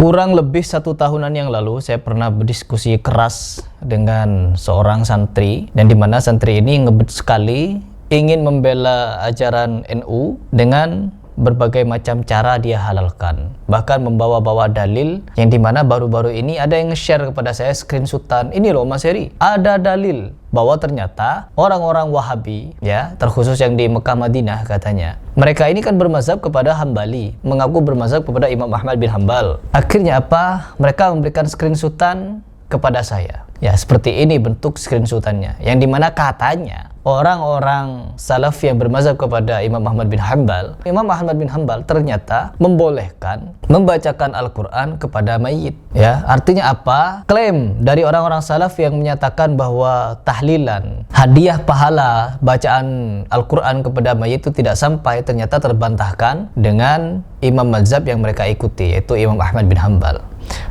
Kurang lebih 1 tahunan yang lalu saya pernah berdiskusi keras dengan seorang santri, dan di mana santri ini ngebet sekali ingin membela ajaran NU dengan berbagai macam cara dia halalkan, bahkan membawa-bawa dalil yang dimana baru-baru ini ada yang nge-share kepada saya screenshotan, ini loh Mas Heri, ada dalil bahwa ternyata orang-orang Wahabi, ya, terkhusus yang di Mekah Madinah katanya, mereka ini kan bermazhab kepada Hambali, mengaku bermazhab kepada Imam Ahmad bin Hambal. Akhirnya apa? Mereka memberikan screenshotan kepada saya. Ya, seperti ini bentuk screenshotannya, yang dimana katanya orang-orang salaf yang bermazhab kepada Imam Ahmad bin Hambal, Imam Ahmad bin Hambal ternyata membolehkan membacakan Al-Quran kepada mayit. Ya, artinya apa? Klaim dari orang-orang salaf yang menyatakan bahwa tahlilan, hadiah pahala bacaan Al-Quran kepada mayit itu tidak sampai, ternyata terbantahkan dengan imam mazhab yang mereka ikuti, yaitu Imam Ahmad bin Hambal.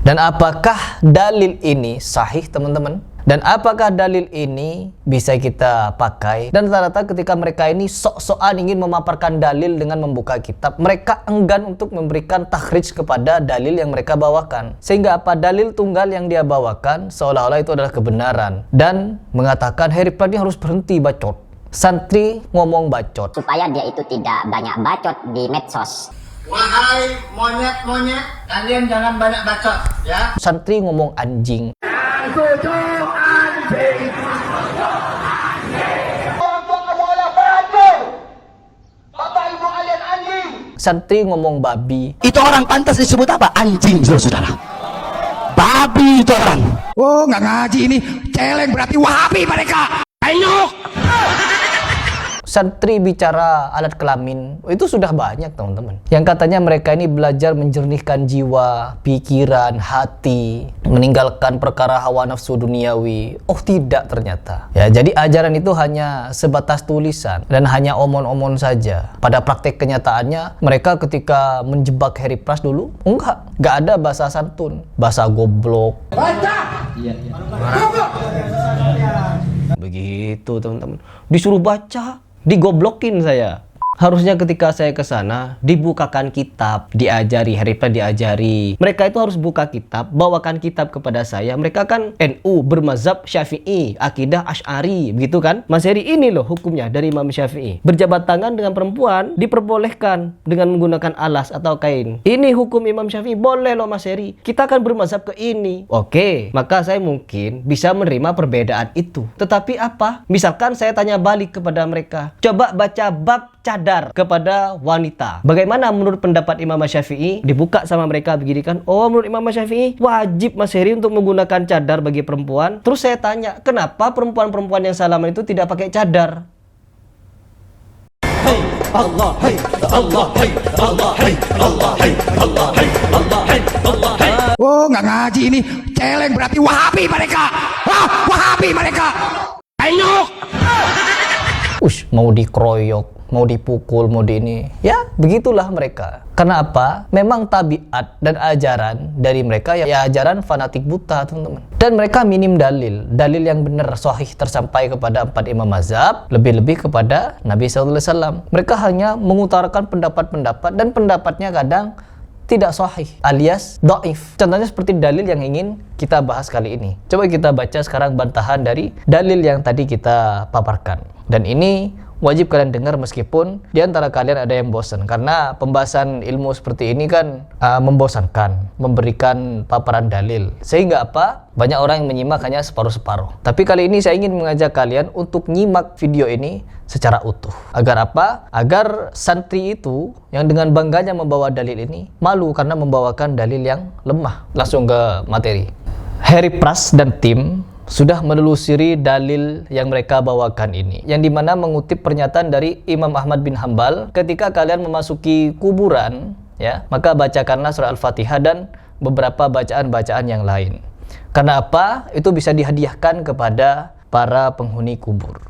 Dan apakah dalil ini sahih, teman-teman? Dan apakah dalil ini bisa kita pakai? Dan rata-rata ketika mereka ini sok-sokan ingin memaparkan dalil dengan membuka kitab, mereka enggan untuk memberikan takhrij kepada dalil yang mereka bawakan. Sehingga apa? Dalil tunggal yang dia bawakan seolah-olah itu adalah kebenaran, dan mengatakan Heri Pradi harus berhenti bacot. Santri ngomong bacot supaya dia itu tidak banyak bacot di medsos. Wahai monyet-monyet, kalian jangan banyak bacot, ya. Santri ngomong anjing. Setuju anjing. Orang tua kamu adalah perancur. Bapak ibu kalian anjing. Santri ngomong babi. Itu orang pantas disebut apa? Anjing, saudara. Babi itu orang. Oh, nggak ngaji ini. Celeng berarti Wahabi mereka. Enyok. Santri bicara alat kelamin, itu sudah banyak, teman-teman. Yang katanya mereka ini belajar menjernihkan jiwa, pikiran, hati, meninggalkan perkara hawa nafsu duniawi. Oh tidak, ternyata. Ya, jadi ajaran itu hanya sebatas tulisan dan hanya omon-omon saja. Pada praktek kenyataannya, mereka ketika menjebak Heri Pras dulu, enggak ada bahasa santun, bahasa goblok. Baca. Iya. Begitu, teman-teman. Disuruh baca, digoblokin saya. Harusnya ketika saya ke sana dibukakan kitab, diajari, Heri Pras diajari. Mereka itu harus buka kitab, bawakan kitab kepada saya. Mereka kan NU, bermazhab Syafi'i, akidah Asy'ari, begitu kan? Mas Heri, ini loh hukumnya dari Imam Syafi'i. Berjabat tangan dengan perempuan diperbolehkan dengan menggunakan alas atau kain. Ini hukum Imam Syafi'i, boleh loh Mas Heri. Kita kan bermazhab ke ini. Oke, maka saya mungkin bisa menerima perbedaan itu. Tetapi apa? Misalkan saya tanya balik kepada mereka, coba baca bab cadar kepada wanita. Bagaimana menurut pendapat Imam Syafi'i? Dibuka sama mereka begini kan. Oh, menurut Imam Syafi'i wajib Mas Heri untuk menggunakan cadar bagi perempuan. Terus saya tanya, kenapa perempuan-perempuan yang salaman itu tidak pakai cadar? Hey Allah, hey Allah, hey Allah, hey Allah, hey Allah, hey Allah, hey Allah, hey. Oh, nggak ngaji ini. Celeng berarti Wahabi mereka. Wah, Wahabi mereka. Enyok. Mau dikeroyok, mau dipukul, mau di ini. Ya, begitulah mereka. Karena apa? Memang tabiat dan ajaran dari mereka ya ajaran fanatik buta, teman-teman. Dan mereka minim dalil. Dalil yang benar, sahih tersampai kepada 4 imam mazhab, lebih-lebih kepada Nabi SAW. Mereka hanya mengutarakan pendapat-pendapat, dan pendapatnya kadang tidak sahih alias dhaif. Contohnya seperti dalil yang ingin kita bahas kali ini. Coba kita baca sekarang bantahan dari dalil yang tadi kita paparkan. Dan ini wajib kalian dengar meskipun di antara kalian ada yang bosan, karena pembahasan ilmu seperti ini kan membosankan, memberikan paparan dalil. Sehingga apa? Banyak orang yang menyimak hanya separuh-separuh. Tapi kali ini saya ingin mengajak kalian untuk nyimak video ini secara utuh. Agar apa? Agar santri itu yang dengan bangganya membawa dalil ini malu karena membawakan dalil yang lemah. Langsung ke materi. Heri Pras dan tim sudah menelusuri dalil yang mereka bawakan ini, yang dimana mengutip pernyataan dari Imam Ahmad bin Hambal, ketika kalian memasuki kuburan, ya, maka bacakanlah surah Al-Fatihah dan beberapa bacaan-bacaan yang lain. Karena apa? Itu bisa dihadiahkan kepada para penghuni kubur.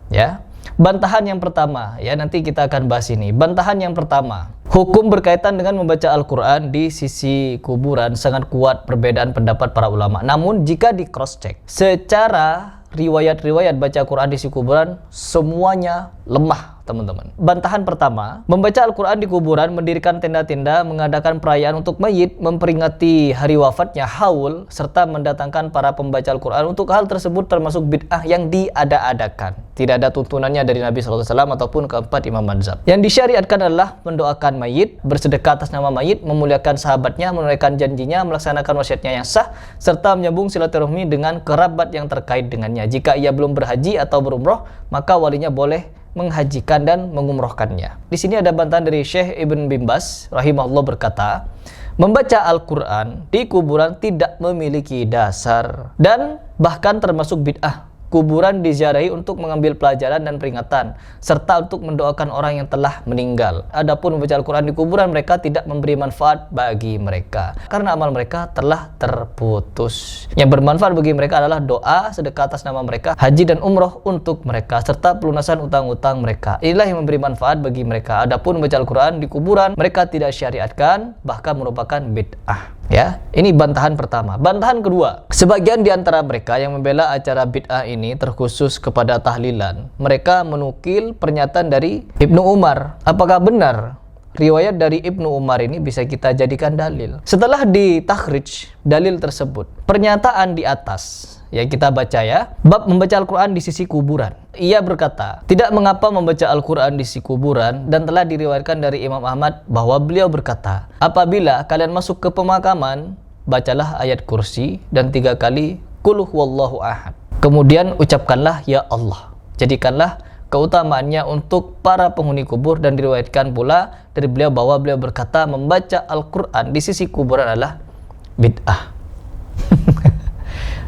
Ya. Bantahan yang pertama, ya, nanti kita akan bahas ini. Bantahan yang pertama, hukum berkaitan dengan membaca Al-Quran di sisi kuburan sangat kuat perbedaan pendapat para ulama. Namun jika di cross check secara riwayat-riwayat baca Quran di sisi kuburan, semuanya lemah, teman-teman. Bantahan pertama, membaca Al-Quran di kuburan, mendirikan tenda-tenda, mengadakan perayaan untuk mayit, memperingati hari wafatnya, haul, serta mendatangkan para pembaca Al-Quran. Untuk hal tersebut termasuk bid'ah yang diada-adakan. Tidak ada tuntunannya dari Nabi SAW ataupun keempat imam mazhab. Yang disyariatkan adalah mendoakan mayit, bersedekah atas nama mayit, memuliakan sahabatnya, menunaikan janjinya, melaksanakan wasiatnya yang sah, serta menyambung silaturahmi dengan kerabat yang terkait dengannya. Jika ia belum berhaji atau berumroh, maka walinya boleh menghajikan dan mengumrohkannya. Di sini ada bantahan dari Syekh Ibn bin Baz rahimahullah berkata, membaca Al-Quran di kuburan tidak memiliki dasar dan bahkan termasuk bid'ah. Kuburan diziarahi untuk mengambil pelajaran dan peringatan, serta untuk mendoakan orang yang telah meninggal. Adapun membaca Al-Quran di kuburan, mereka tidak memberi manfaat bagi mereka, karena amal mereka telah terputus. Yang bermanfaat bagi mereka adalah doa, sedekah atas nama mereka, haji dan umroh untuk mereka, serta pelunasan utang-utang mereka. Inilah yang memberi manfaat bagi mereka. Adapun membaca Al-Quran di kuburan, mereka tidak syariatkan, bahkan merupakan bid'ah. Ya, ini bantahan pertama. Bantahan kedua, sebagian di antara mereka yang membela acara bid'ah ini terkhusus kepada tahlilan, mereka menukil pernyataan dari Ibnu Umar. Apakah benar riwayat dari Ibnu Umar ini bisa kita jadikan dalil? Setelah ditakhrij dalil tersebut, pernyataan di atas ya kita baca ya, bab membaca Al-Quran di sisi kuburan. Ia berkata, tidak mengapa membaca Al-Quran di sisi kuburan, dan telah diriwayatkan dari Imam Ahmad bahwa beliau berkata, apabila kalian masuk ke pemakaman, bacalah ayat kursi dan 3 kali Qul huwallahu ahad. Kemudian ucapkanlah ya Allah. Jadikanlah keutamaannya untuk para penghuni kubur, dan diriwayatkan pula dari beliau bahwa beliau berkata, membaca Al-Quran di sisi kuburan adalah bid'ah.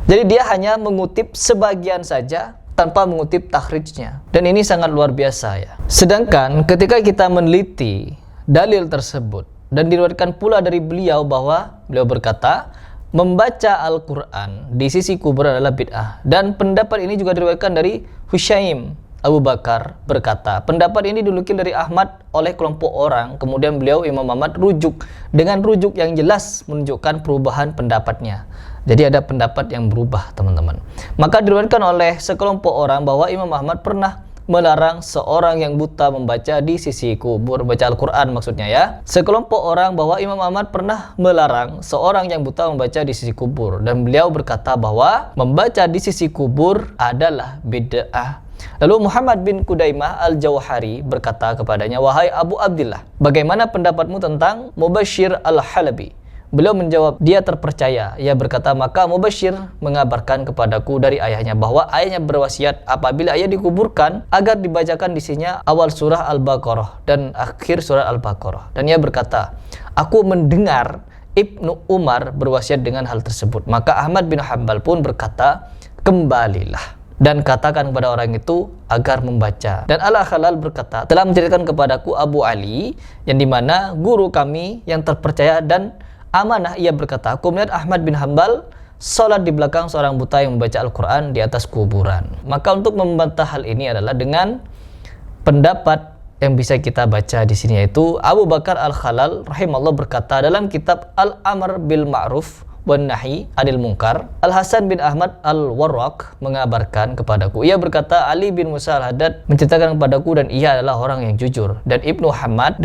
Jadi dia hanya mengutip sebagian saja tanpa mengutip takhrijnya. Dan ini sangat luar biasa ya. Sedangkan ketika kita meneliti dalil tersebut, dan diriwayatkan pula dari beliau bahwa beliau berkata, membaca Al-Quran di sisi kuburan adalah bid'ah. Dan pendapat ini juga diriwayatkan dari Husyaim Abu Bakar berkata, pendapat ini dinukil dari Ahmad oleh kelompok orang. Kemudian beliau Imam Ahmad rujuk dengan rujuk yang jelas menunjukkan perubahan pendapatnya. Jadi ada pendapat yang berubah, teman-teman. Maka diriwayatkan oleh sekelompok orang bahwa Imam Ahmad pernah melarang seorang yang buta membaca di sisi kubur, baca Al-Quran maksudnya ya. Sekelompok orang bahwa Imam Ahmad pernah melarang seorang yang buta membaca di sisi kubur, dan beliau berkata bahwa membaca di sisi kubur adalah bid'ah. Lalu Muhammad bin Qudaimah Al-Jauhari berkata kepadanya, wahai Abu Abdillah, bagaimana pendapatmu tentang Mubashir Al-Halabi? Beliau menjawab, dia terpercaya. Ia berkata, maka Mubashir mengabarkan kepadaku dari ayahnya bahwa ayahnya berwasiat apabila ayah dikuburkan agar dibacakan di sisinya awal surah Al-Baqarah dan akhir surah Al-Baqarah. Dan ia berkata, aku mendengar Ibnu Umar berwasiat dengan hal tersebut. Maka Ahmad bin Hanbal pun berkata, kembalilah dan katakan kepada orang itu agar membaca. Dan Al-Khalal berkata, telah menceritakan kepadaku Abu Ali, yang dimana guru kami yang terpercaya dan amanah, ia berkata, aku melihat Ahmad bin Hanbal salat di belakang seorang buta yang membaca Al-Quran di atas kuburan. Maka untuk membantah hal ini adalah dengan pendapat yang bisa kita baca di sini, yaitu Abu Bakar Al-Khalal rahimahullah berkata dalam kitab Al-Amr bil Ma'ruf wan Nahi Anil Munkar. Al-Hasan bin Ahmad Al-Warraq mengabarkan kepadaku, ia berkata, Ali bin Musa Al-Haddad menceritakan kepadaku, dan ia adalah orang yang jujur. Dan Ibnu Hamad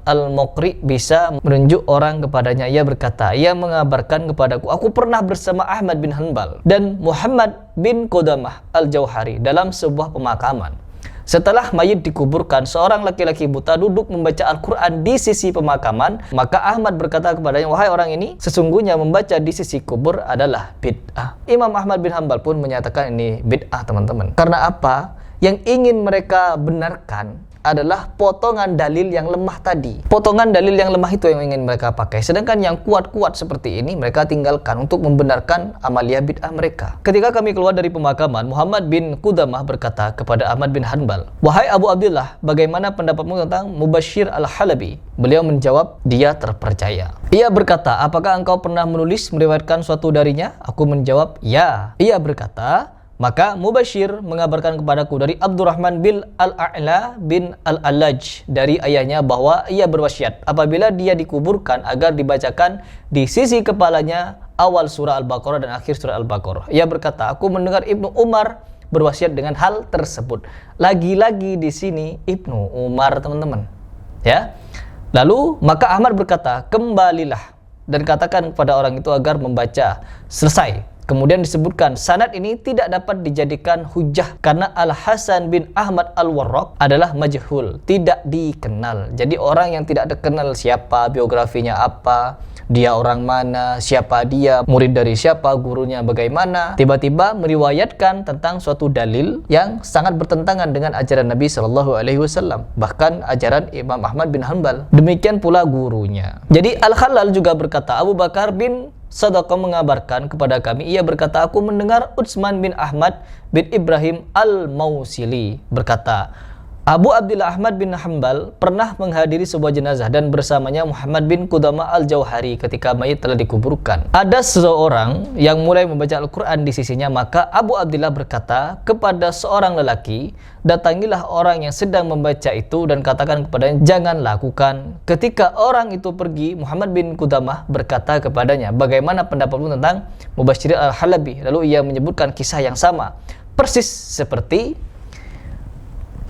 Al-Muqri bisa menunjuk orang kepadanya. Ia berkata, ia mengabarkan kepadaku, aku pernah bersama Ahmad bin Hanbal dan Muhammad bin Qudamah Al-Jauhari dalam sebuah pemakaman. Setelah mayit dikuburkan, seorang laki-laki buta duduk membaca Al-Quran di sisi pemakaman. Maka Ahmad berkata kepadanya, wahai orang ini, sesungguhnya membaca di sisi kubur adalah bid'ah. Imam Ahmad bin Hanbal pun menyatakan ini bid'ah, teman-teman. Karena apa? Yang ingin mereka benarkan adalah potongan dalil yang lemah tadi. Potongan dalil yang lemah itu yang ingin mereka pakai. Sedangkan yang kuat-kuat seperti ini mereka tinggalkan untuk membenarkan amalia bid'ah mereka. Ketika kami keluar dari pemakaman, Muhammad bin Qudamah berkata kepada Ahmad bin Hanbal, wahai Abu Abdillah, bagaimana pendapatmu tentang Mubashir Al-Halabi? Beliau menjawab, dia terpercaya. Ia berkata, apakah engkau pernah menulis meriwayatkan suatu darinya? Aku menjawab, ya. Ia berkata, maka Mubashir mengabarkan kepadaku dari Abdurrahman bin Al-A'la bin Al-Allaj dari ayahnya bahwa ia berwasiat apabila dia dikuburkan agar dibacakan di sisi kepalanya awal surah Al-Baqarah dan akhir surah Al-Baqarah. Ia berkata, aku mendengar Ibnu Umar berwasiat dengan hal tersebut. Lagi-lagi di sini Ibnu Umar, teman-teman. Ya. Lalu maka Ahmad berkata, kembalilah dan katakan kepada orang itu agar membaca selesai. Kemudian disebutkan sanad ini tidak dapat dijadikan hujah karena Al-Hasan bin Ahmad Al-Warraq adalah majhul, tidak dikenal. Jadi orang yang tidak dikenal siapa, biografinya apa, dia orang mana, siapa dia, murid dari siapa, gurunya bagaimana, tiba-tiba meriwayatkan tentang suatu dalil yang sangat bertentangan dengan ajaran Nabi Shallallahu Alaihi Wasallam, bahkan ajaran Imam Ahmad bin Hanbal. Demikian pula gurunya. Jadi Al-Khalal juga berkata, Abu Bakar bin Sadaqah mengabarkan kepada kami, ia berkata, aku mendengar Utsman bin Ahmad bin Ibrahim Al-Mausili berkata, Abu Abdullah Ahmad bin Hanbal pernah menghadiri sebuah jenazah dan bersamanya Muhammad bin Qudamah Al-Jauhari ketika mayit telah dikuburkan. Ada seseorang yang mulai membaca Al-Quran di sisinya, maka Abu Abdullah berkata kepada seorang lelaki, datangilah orang yang sedang membaca itu dan katakan kepadanya, jangan lakukan. Ketika orang itu pergi, Muhammad bin Qudamah berkata kepadanya, bagaimana pendapatmu tentang Mubashirin Al-Halabi? Lalu ia menyebutkan kisah yang sama, persis seperti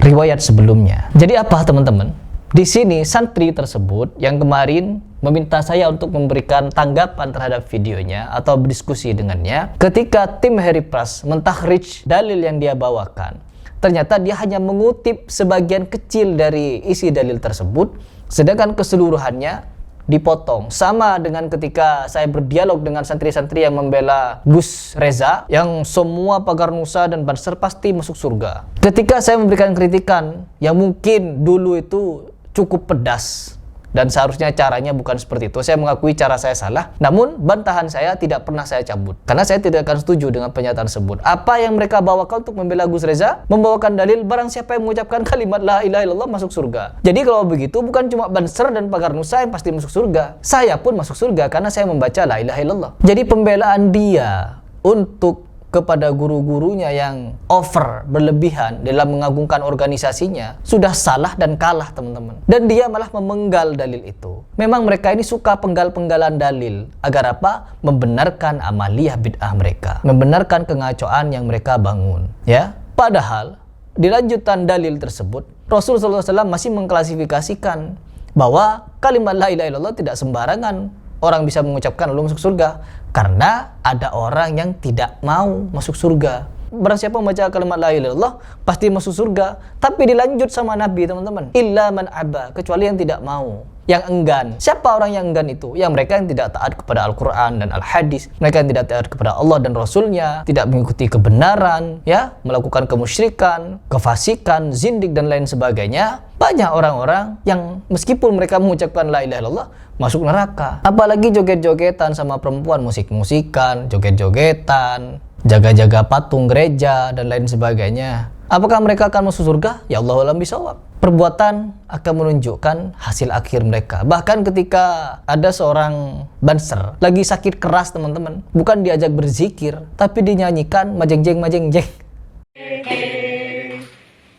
riwayat sebelumnya. Jadi apa, teman-teman? Di sini santri tersebut yang kemarin meminta saya untuk memberikan tanggapan terhadap videonya atau berdiskusi dengannya, ketika tim Harry Pras mentakhrij dalil yang dia bawakan, ternyata dia hanya mengutip sebagian kecil dari isi dalil tersebut, sedangkan keseluruhannya dipotong. Sama dengan ketika saya berdialog dengan santri-santri yang membela Gus Reza, yang semua pagar Nusa dan Banser pasti masuk surga. Ketika saya memberikan kritikan yang mungkin dulu itu cukup pedas dan seharusnya caranya bukan seperti itu, saya mengakui cara saya salah, namun bantahan saya tidak pernah saya cabut karena saya tidak akan setuju dengan pernyataan tersebut. Apa yang mereka bawakan untuk membela Gus Reza, membawakan dalil barang siapa yang mengucapkan kalimat la ilaha illallah masuk surga. Jadi kalau begitu bukan cuma Banser dan pagar Nusa yang pasti masuk surga, saya pun masuk surga karena saya membaca la ilaha illallah. Jadi pembelaan dia untuk kepada guru-gurunya yang over, berlebihan dalam mengagungkan organisasinya sudah salah dan kalah, teman-teman. Dan dia malah memenggal dalil itu. Memang mereka ini suka penggal-penggalan dalil agar apa? Membenarkan amaliyah bid'ah mereka, membenarkan kengacauan yang mereka bangun, ya. Padahal di lanjutan dalil tersebut Rasulullah SAW masih mengklasifikasikan bahwa kalimat la ilaha illallah tidak sembarangan orang bisa mengucapkan lalu masuk surga, karena ada orang yang tidak mau masuk surga. Barang siapa membaca kalimat la ilaha illallah pasti masuk surga. Tapi dilanjut sama Nabi, teman-teman, illa man aba, kecuali yang tidak mau, yang enggan. Siapa orang yang enggan itu? Yang mereka yang tidak taat kepada Al-Quran dan Al-Hadis, mereka yang tidak taat kepada Allah dan Rasulnya, tidak mengikuti kebenaran, ya, melakukan kemusyrikan, kefasikan, zindik dan lain sebagainya. Banyak orang-orang yang meskipun mereka mengucapkan la ilaha illallah masuk neraka. Apalagi joget-jogetan sama perempuan, musik-musikan, joget-jogetan, jaga-jaga patung gereja dan lain sebagainya. Apakah mereka akan masuk surga? Ya Allah alam bisawab. Perbuatan akan menunjukkan hasil akhir mereka. Bahkan ketika ada seorang Banser lagi sakit keras, teman-teman, bukan diajak berzikir, tapi dinyanyikan majeng-jeng majeng-jeng.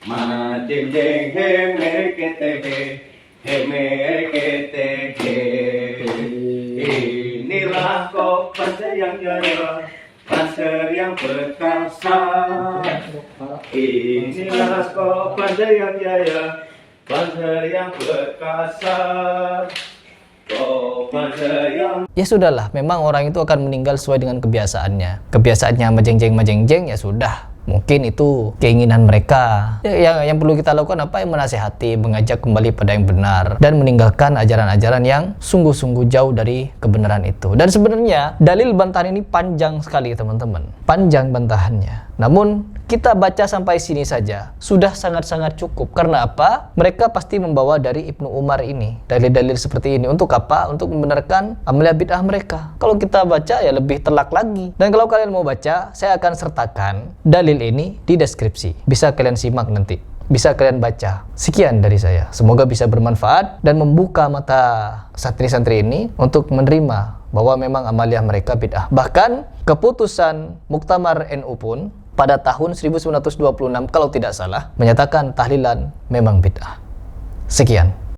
Majeng-jeng he merekete he merekete he. Inilah kok Banser yang jaya, Banser yang perkasa. Inilah kok Banser yang jaya, Banser yang perkasa. Kok Banser yang... Ya sudahlah, memang orang itu akan meninggal sesuai dengan kebiasaannya. Kebiasaannya majeng-jeng majeng-jeng, ya sudah. Mungkin itu keinginan mereka. Yang perlu kita lakukan apa? Menasihati, mengajak kembali pada yang benar, dan meninggalkan ajaran-ajaran yang sungguh-sungguh jauh dari kebenaran itu. Dan sebenarnya dalil bantahan ini panjang sekali, teman-teman. Panjang bantahannya. Namun kita baca sampai sini saja sudah sangat-sangat cukup. Karena apa? Mereka pasti membawa dari Ibnu Umar ini, dalil-dalil seperti ini. Untuk apa? Untuk membenarkan amaliyah bid'ah mereka. Kalau kita baca ya lebih telak lagi. Dan kalau kalian mau baca, saya akan sertakan dalil ini di deskripsi. Bisa kalian simak nanti, bisa kalian baca. Sekian dari saya. Semoga bisa bermanfaat dan membuka mata santri-santri ini untuk menerima bahwa memang amaliyah mereka bid'ah. Bahkan keputusan Muktamar NU pun pada tahun 1926 kalau tidak salah menyatakan tahlilan memang bid'ah. Sekian.